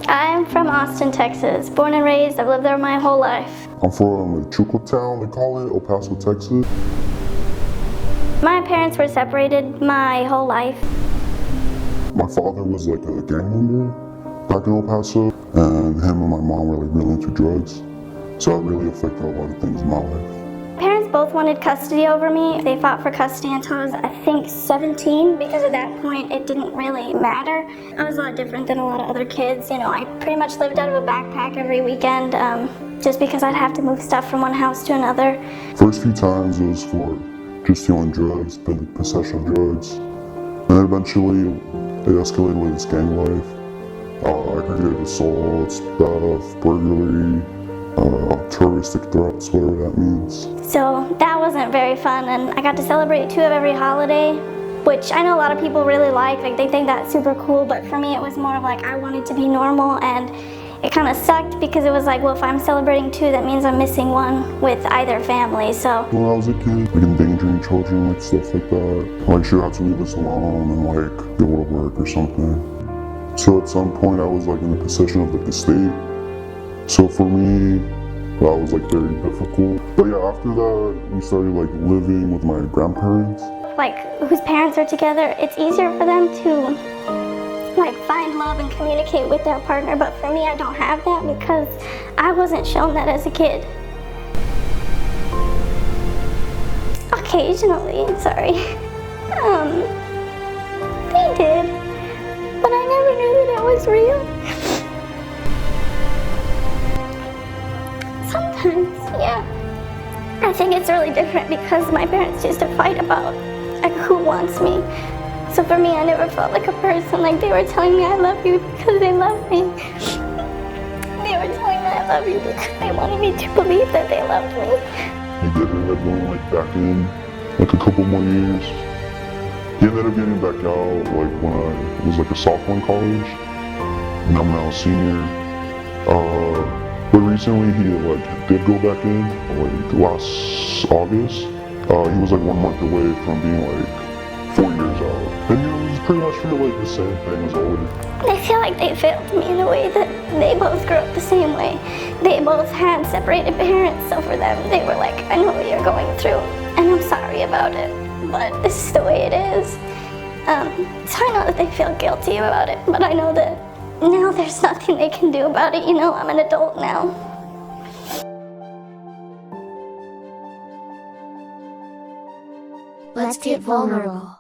I'm from Austin, Texas. Born and raised, I've lived there my whole life. I'm from Town, they call it, El Paso, Texas. My parents were separated my whole life. My father was like a gang member back in El Paso, and him and my mom were like really into drugs. So it really affected a lot of things in my life. Parents both wanted custody over me. They fought for custody until I was, I think, 17, because at that point it didn't really matter. I was a lot different than a lot of other kids. You know, I pretty much lived out of a backpack every weekend, just because I'd have to move stuff from one house to another. First few times it was for just stealing drugs, possession of drugs. And then eventually it escalated with this gang life. Aggravated assaults, theft, burglary, terroristic threats, whatever that means. So that wasn't very fun, and I got to celebrate 2 of every holiday, which I know a lot of people really like they think that's super cool, but for me it was more of like I wanted to be normal, and it kind of sucked because it was like, well, if I'm celebrating 2, that means I'm missing 1 with either family, so. When I was a kid, like endangering children, like stuff like that, like she would have to leave us alone and like go to work or something. So at some point I was like in the possession of like the state. So for me, that was like very difficult. But yeah, after that, we started like living with my grandparents. Like, whose parents are together, it's easier for them to like find love and communicate with their partner, but for me, I don't have that because I wasn't shown that as a kid. Occasionally, sorry. They did, but I never knew that it was real. Sometimes, yeah. I think it's really different because my parents used to fight about like who wants me. So for me, I never felt like a person. Like they were telling me I love you because they love me. They were telling me I love you because they wanted me to believe that they loved me. He did end up going like back in like a couple more years. He ended up getting back out like when I was like a sophomore in college, and I'm now a senior. But recently he like did go back in like last August. He was like 1 month away from being like 4 years out. And it was pretty much feel like the same thing as always. I feel like they failed me in a way that they both grew up the same way. They both had separated parents, so for them they were like, I know what you're going through, and I'm sorry about it, but this is the way it is. So I know that they feel guilty about it, but I know that now there's nothing they can do about it. You know, I'm an adult now. Let's get vulnerable.